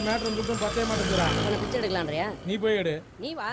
Matter வந்துட்டும் பத்தே மாட்டேங்கிறா. உன்னை பிச்சை எடுக்கலான்றியா? நீ போய் எடு. நீ வா.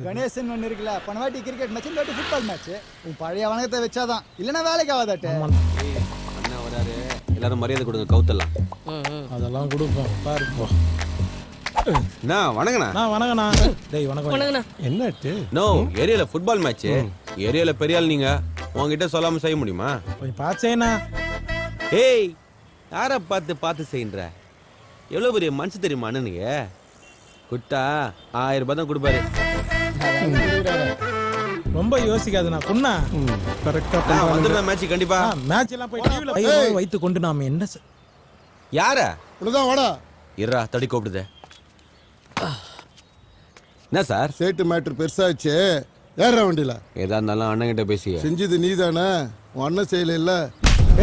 கணேசன் ஒன்று இருக்குல்ல, போன வாட்டி கிரிக்கெட் மேட்ச், இந்த வாட்டி ஃபுட்பால் மேட்ச். உன் பழைய வணக்கத்தை வச்சாதான், இல்லைன்னா வேலைக்கு ஆகாதாட்டே. அண்ணா வராரு, எல்லாரும் மரியாதை கொடுங்க, கவுத்தலாம். அதெல்லாம் கொடுப்போம் பாருப்போ. அண்ணா வணங்கண்ணா. நான் வணங்கண்ணா. டேய் வணக்கம். என்னாச்சு? நோ ஏரியால ஃபுட்பால் மேட்ச். ஏரியால பெரிய ஆள் நீங்க, உங்ககிட்ட சொல்லாம செய்ய முடியுமா? கொஞ்சம் பாச்சேனா. ஏய் யார பார்த்து செய்யுற? எவ்வளவு பெரிய மனசு தெரியுமா அண்ணனுக்கு? குட்டா 1000 ரூபாய் தான் கொடுப்பாரு. ரொம்ப யோசிக்காதுண்ணா. குண்ணா கரெக்டா வந்துடுறேன் மேட்ச் கண்டிப்பா. மேட்ச் எல்லாம் போய் டிவில வைத்து கொண்டு நாம என்ன யார உனதான் வாடா. இருடா தடி கூப்பிடுதே. என்ன சார்? சேட்டு மேட்டர் பெருசாச்சு. ஏற வண்டியில. ஏதா இருந்தாலும் அண்ணன் கிட்ட பேசிய. செஞ்சது நீ தானே, உன் அண்ணன் செய்யல இல்ல.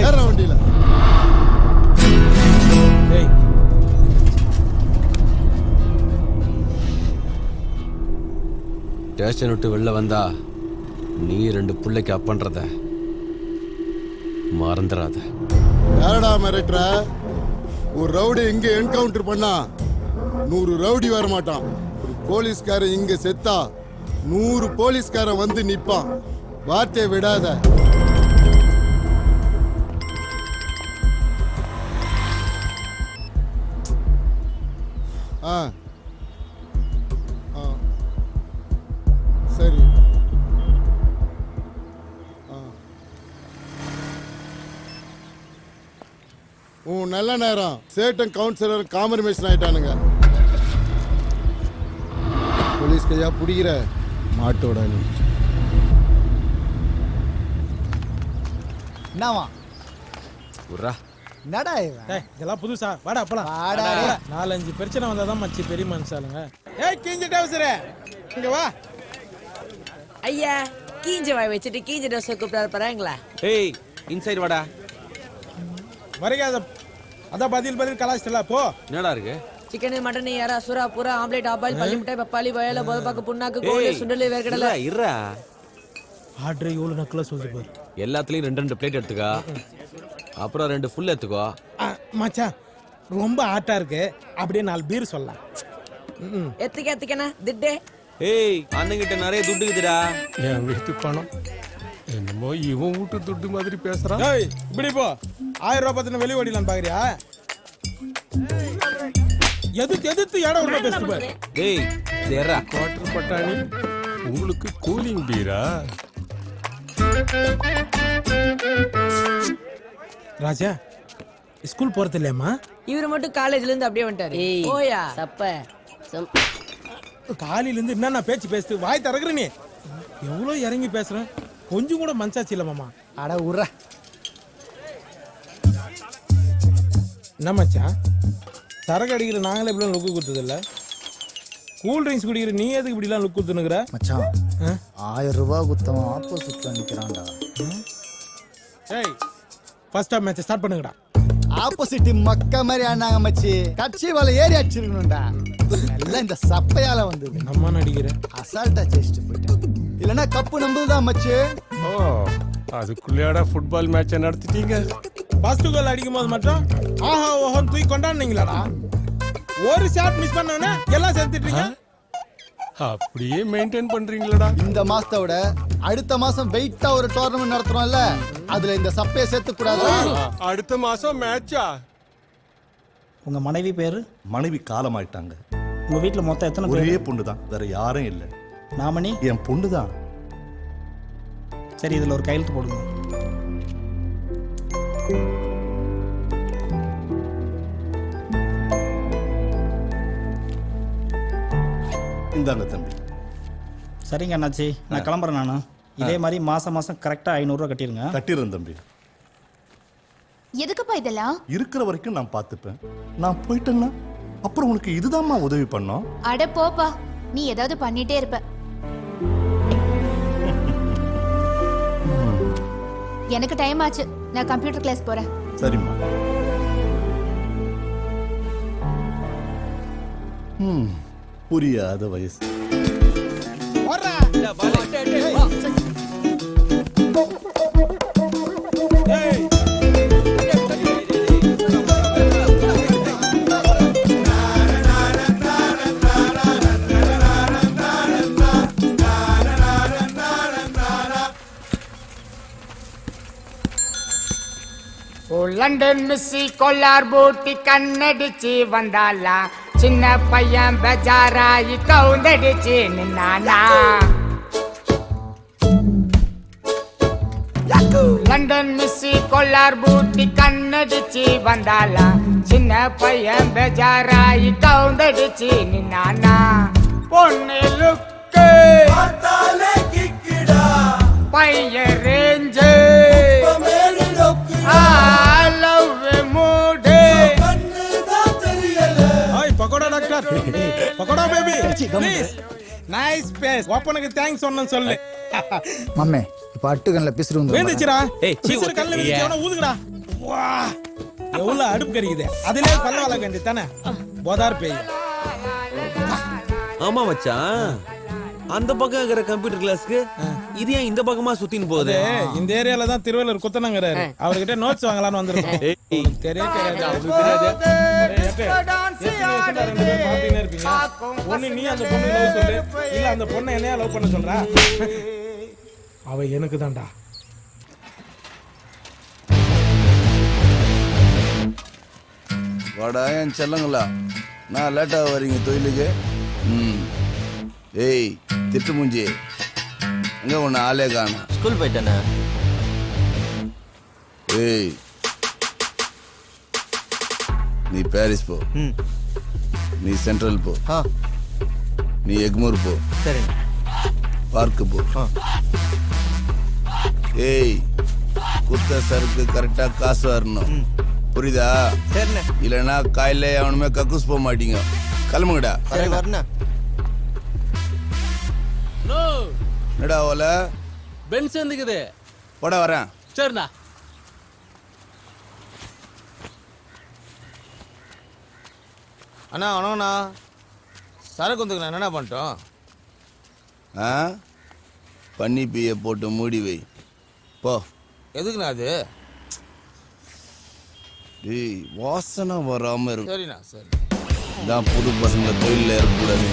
ஏற வண்டியில. ஸ்டேஷன் விட்டு வெளில வந்தா நீ 2 பிள்ளைக்கு அப்பன்றத மறந்துடாத. யாரடா மிரட்டுற? ஒரு ரவுடி இங்க என்கவுண்டர் பண்ணா 100 ரவுடி வர மாட்டான். ஒரு போலீஸ்காரன் இங்க செத்தா 100 போலீஸ்காரன் வந்து நிப்பான். வார்த்தையை விடாத. சரி. உன் நல்ல நேரம். சேட்டன் கவுன்சிலர் காம்ப்ரமைஸ் ஆயிட்டானுங்க. போலீஸ் கையா புடிக்கிற மாட்டோட நீ. என்னவா உர்ரா என்னடா இவன்? இதெல்லாம் புதுசா? வாடா போலாம். வாடா. 4-5 பிரச்சனை வந்தாதான் மச்சி பெரிய மனுஷாலுங்க. ஏய் கீஞ்ச டவுசரே இங்க வா. ஐயா கீஞ்ச வாய் வச்சுட்டு கீஞ்ச ட்ரெஸ் கூப்பிடாரு பாருங்களா. ஏய் இன்சைட் வாடா. வரகாத அத பதில் கலாச்சிட்டல போ. என்னடா இருக்கு? சிக்கன் மட்டன் யாரா சுறா புறா ஆம்லெட் ஆபாயில் பள்ளி மிட்டாய் பப்பாளி வயல போதப்பாக்கு புண்ணாக்கு கோழி சுண்டலி வேர்க்கடலை. இருடா. ஆர்டர் இவ்வளவு நக்கலா சொல்லிட்டு போய். எல்லாத்துலயும் 2 பிளேட் எடுத்துக்கோ. அப்புறம் 2 ஃபுல் எடுத்துக்கோ. மச்சான் ரொம்ப ஆட்டா இருக்கு. அப்படியே 4 பீர் சொல்லலாம். எத்துக்கண்ணா திட்டே. ஏய் அண்ணங்கிட்ட நிறைய துட்டு இருக்குதுடா. என் வீட்டு பணம் என்னமோ இவன் வீட்டு துட்டு மாதிரி பேசுறான். ஏய் இப்படி போ. 1000 ரூபாய் பத்தின வெளிய ஓடிலாம் பாக்குறியா? எதுக்கு இடம் உள்ள பேசிட்டு பாரு. ஏய் தேரா குவார்டர் பட்டாணி உங்களுக்கு கூலிங் பீரா? ராஜா ஸ்கூல் போறது இல்லையம்மா? இவரு மட்டும் காலேஜ்ல இருந்து அப்படியே வந்துட்டாரு. ஓயா சப்ப காலையில இருந்து என்னென்ன பேச்சு பேசுது? வாய் திறக்குற நீ. எவ்வளவு இறங்கி பேசுறேன், கொஞ்சம் கூட மனசாச்சு இல்ல மாமா. அட உர்ற. என்ன மச்சான் சரக்கு அடிக்கிற நாங்களே இப்படிலாம் லுக்கு கொடுத்தது இல்ல. கூல் ட்ரிங்க்ஸ் குடிக்கிற நீ எதுக்கு இப்படிலாம் லுக் கொடுத்துனுக்குற? மச்சான் 1000 ரூபாய் குத்தவன் ஆப்போசிட்ல நிக்கிறான்டா. ஏய் ஃபர்ஸ்ட் ஆஃப் மேட்ச் ஸ்டார்ட் பண்ணுங்கடா. ஆப்போசிட் மக்க மாதிரி ஆனாங்க மச்சி. கட்சி வலை ஏறி அடிச்சிருக்கணும்டா. எல்லாம் இந்த சப்பையால வந்தது. நம்ம நடிக்கிற அசால்ட்டா ஜெயிச்சுட்டு போயிட்டேன். இல்லைன்னா கப்பு நம்புதான் மச்சி. ஓ அதுக்குள்ளேடா ஃபுட்பால் மேட்சை நடத்திட்டீங்க. ஃபர்ஸ்ட் கோல் அடிக்கும் போது மட்டும் ஆஹா ஓஹோன்னு தூக்கி கொண்டாடுனீங்களாடா. ஒரு ஷாட் மிஸ் பண்ணவனே எல்லாம் சேர்த்துட்டீங்க. அப்படியே மெயின்டைன் பண்றீங்களடா. இந்த மாசத்தை விட அடுத்த மாசம் வெயிட்டா ஒரு டோர்னமெண்ட் நடத்துறோம்ல, அதுல இந்த சப்பையை சேர்த்து கூடாது. அடுத்த மாசம் மேட்சா? உங்க மனைவி பேரு? மனைவி காலமாயிட்டாங்க. உங்க வீட்டுல மொத்தம் எத்தனை பேர்? ஒரே பொண்ணு தான், வேற யாரும் இல்ல. நாமனி? என் பொண்ணு தான். சரி இதுல ஒரு கையெழுத்து போடுங்க. இந்தாங்க தம்பி. சரிங்க அண்ணாச்சி, நான் கிளம்புறேன். நானு இதே மாதிரி மாசம் மாசம் கரெக்டா 500 ரூபாய் கட்டிருங்க. கட்டிடுறேன் தம்பி. எதுக்குப்பா இதெல்லாம்? இருக்கிற வரைக்கும் நான் பார்த்துப்பேன். நான் போயிட்டேன்னா அப்புறம் உனக்கு இதுதான்மா உதவி பண்ணோம். அட போப்பா, நீ ஏதாவது பண்ணிட்டே இருப்ப. எனக்கு டைம் ஆச்சு, நான் கம்ப்யூட்டர் கிளாஸ் போறேன். சரிம்மா. புரியாத வயசு. லண்டன் மிஸ்ஸி கொல்லார் பூட்டி கண்ணடிச்சு வந்தாளா சின்ன பையன் பெஜாராயி கவுந்தடிச்சு நின்னானா லண்டன் மிஸ்ஸி கொல்லார் பூட்டி கண்ணடிச்சு வந்தாளா சின்ன பையன் பெஜாராயி கவுந்தடிச்சு நின்னானா பொண்ணு லுக்கு பையன் range pakoda doctor pakoda baby please nice face ஓப்பனுக்கு தேங்க்ஸ் சொன்னேன்னு சொல்லு மம்மே இப்ப அட்டுகன்ல பிசுறு வந்து வேந்துச்சுடா ஏய், சீ, பிசுறு கல்ல விதிச்சவன ஊதுங்கடா வா எவ்வளவு அடுப்பு கறிக்குது அதிலே பல்ல வள கண்டி தானே போதார் பேய் ஆமா மச்சான் அந்த பக்கம் இருக்கிற கம்ப்யூட்டர் கிளாஸ்க்கு இது ஏன் இந்த பக்கமா சுத்தின்னு போகுது இந்த ஏரியால தான் திருவள்ளூர் குத்தனங்கறாரு அவர்கிட்ட நோட்ஸ் வாங்கலாம்னு வந்திருக்கோம் ஏய், ஒண்ணு நீ அந்த பொண்ணு லவ் சொல்லு இல்ல அந்த பொண்ணை என்னையா லவ் பண்ண சொல்றா அவ எனக்கு தான்டா வாடா என் செல்லங்களா நான் லேட்டாக வரீங்க தொழிலுக்கு ஏய் திட்டு மூஞ்சி எங்க ஒன்று ஆளே காணும் ஸ்கூல் போயிட்டேண்ணே ஏய் நீ பாரிஸ் போ நீ சென்ட்ரல் போ நீ எக்மூர் போ சரி பார்க்கு போ ஏய் குத்த சருக்கு கரெக்டா காசு வரணும் புரியுதா சரிண்ணே இல்லைன்னா காலையில அவனுமே கக்கூஸ் போக மாட்டீங்க கிளம்புங்கடா சரி வரண்ணே என்னடா ஓல பென்ஸ் வந்துக்குது போட வரேன் சரிண்ணா அண்ணா வணக்கண்ணா சரக்கு வந்துக்குண்ணா என்னண்ணா பண்ணிட்டோம் ஆ பன்னி பீயை போட்டு மூடி வை போ எதுக்குண்ணா அது டேய் வாசனை வராம இருக்கும் சரிண்ணா சரி தான் புது பசங்க தொழிலில் இருக்கக்கூடாது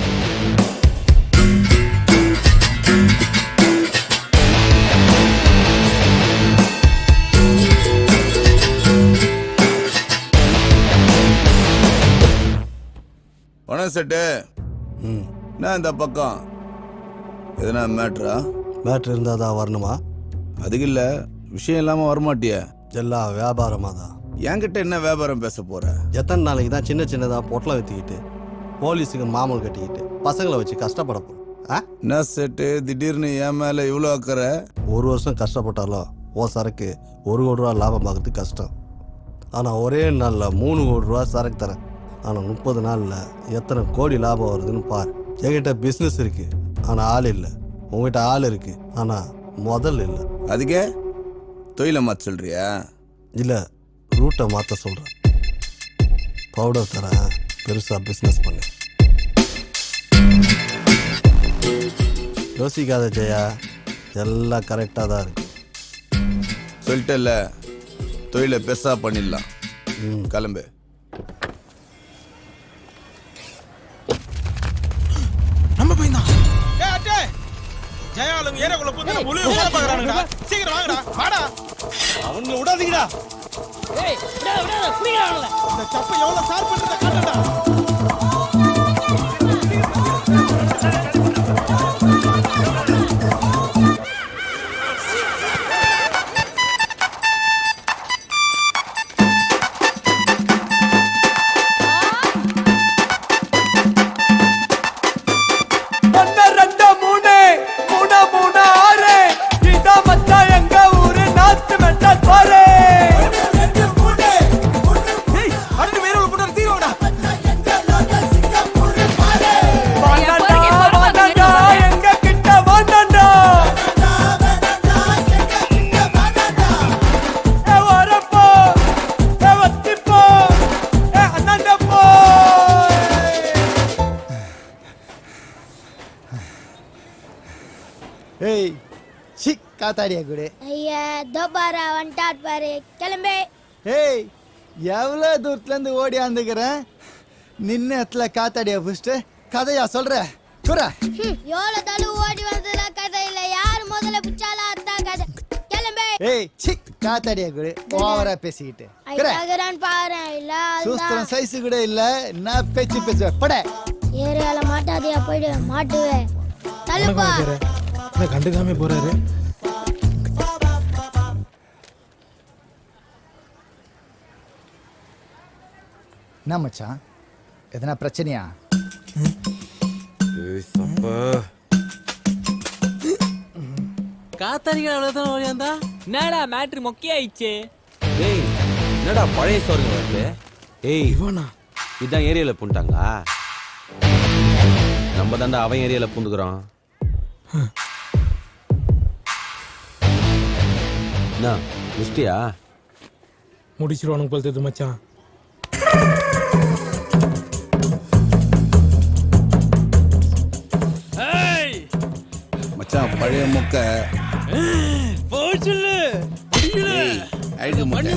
பணம் செட்டு நான் இந்த பக்கம் எதனா மேட்ரா மேட்ரு இருந்தால் தான் வரணுமா? அதுக்கு இல்லை விஷயம் இல்லாமல் வரமாட்டிய எல்லாம் வியாபாரமாக தான். என்கிட்ட என்ன வியாபாரம் பேச போற? எத்தனை நாளைக்கு தான் சின்ன சின்னதாக பொட்டலம் விற்றுக்கிட்டு போலீஸுக்கு மாமூல் கட்டிக்கிட்டு பசங்களை வச்சு கஷ்டப்பட போகிறோம்? என்ன செட்டு திடீர்னு என் மேலே இவ்வளோ அக்கறை? ஒரு வருஷம் கஷ்டப்பட்டாலும் ஓ சரக்கு 1 கோடி ரூபா லாபம் பார்க்கறது கஷ்டம். ஆனால் ஒரே நாளில் 3 கோடி ரூபா சரக்கு தரேன். ஆனால் 30 நாளில் எத்தனை கோடி லாபம் வருதுன்னு பாரு. என்கிட்ட பிஸ்னஸ் இருக்குது ஆனால் ஆள் இல்லை. உங்ககிட்ட ஆள் இருக்குது ஆனால் முதல் இல்லை. அதுக்கே தொழிலை மாற்ற சொல்கிறியா? இல்லை, ரூட்டை மாற்ற சொல்கிறேன். பவுடர் தரேன், பெருசாக பிஸ்னஸ் பண்ணு. யோசிக்காத ஜெயா, எல்லாம் கரெக்டாக தான் இருக்கு. சொல்லிட்டல, தொழிலை பெருசாக பண்ணிடலாம். கிளம்பு. நம்ம பையன்தான். ஏய் அட்டே, ஜெயா ஆளுங்க ஏரியாக்குள்ள போய் புலிய ஓட பாக்குறானுடா. சீக்கிரம் வாங்கடா, வாடா. அவங்கள விடாதீங்கடா. ஏய் விடாத புடிங்கறானல. இந்த சப்ப எவ்வளவு ஷார்ப் பண்றத காட்டுடா. ஏய் சி காத்தாடியா குடு. ஐயா தோபாரா வந்துட்டார் பாரு, கிளம்பே. ஏய் எவ்வளோ தூரத்துலேருந்து ஓடி வந்துக்கிறேன். நின்ன இடத்துல காத்தாடியா புடிச்சிட்டு கதையா சொல்ற குற. எவ்வளோ தள்ளு ஓடி வந்ததுல கதை இல்லை, யார் முதல்ல பிச்சாலும் அதான் கதை. கிளம்பே. ஏய் சி காத்தாடியா கூட ஓவரா பேசிக்கிட்டு ஐயாகிறான்னு பாரு இல்ல சூஸ்திரம் சைஸ் கூட இல்ல நான் பேச்சு பேசுவேன் பட ஏரியால மாட்டாதியா போயிடு மாட்டுவே தள்ளுப்பா என்ன கண்டுக்காம போறாரு. என்ன மச்சான் எதனா பிரச்சனையா? காத்தாரிகள் அவ்வளவுதான் ஓடியாந்தா என்னடா மேட்ரு மொக்கையாயிடுச்சு. ஏய் என்னடா பழைய சோறுங்க வருது? ஏய் இவனா இதான் ஏரியால பூண்டாங்களா? நம்ம தாண்டா அவன் ஏரியால பூந்துக்கிறோம். என்ன முஷ்டியா? முடிச்சிருவானுங்க போல தெரியுது மச்சான். மச்சான் பழைய முக்க போச்சுல்லு அழுகு முட்டை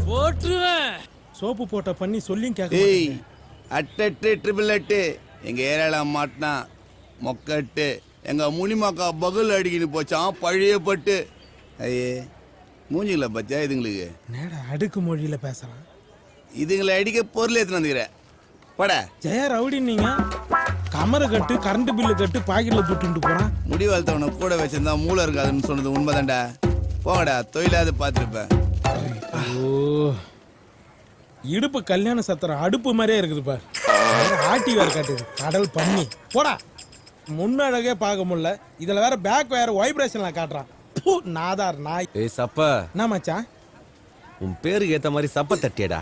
போட்டுருவேன். சோப்பு போட்ட பண்ணி சொல்லியும் கேட்க ஏய் அட்டெட்டு ட்ரிபிள் எட்டு எங்க ஏரியால மாட்டினா மொக்கட்டு எங்க முனிமாக்கா பகுல் அடிக்கின்னு போச்சான் பழைய பட்டு. ஐயே மூஞ்சிங்கள பத்தியா இதுங்களுக்கு நேடா அடுக்கு மொழியில பேசுறான். இதுங்களை அடிக்க பொருள் எடுத்துன்னு வந்துக்கிற பட ஜெயா ரவுடி நீங்க கமரை கட்டு கரண்ட் பில்லு கட்டு பாக்கெட்ல துட்டு போறான். முடி வளர்த்தவனை கூட வச்சிருந்தா மூளை இருக்காதுன்னு சொன்னது உண்மைதான்டா. போங்கடா தொழிலாவது பார்த்துருப்பேன். ஓ இடுப்பு கல்யாண சத்திரம் அடுப்பு மாதிரியே இருக்குது பார். ஆட்டி வேற காட்டுது கடல் பண்ணி போடா. முன்னழகே பார்க்க முடியல இதுல வேற பேக் வேற வைப்ரேஷன்ல காட்டுறான். நாதார் நாய். ஏய் சப்ப என்ன மச்சான் உன் பேருக்கு ஏத்த மாதிரி சப்ப தட்டியடா.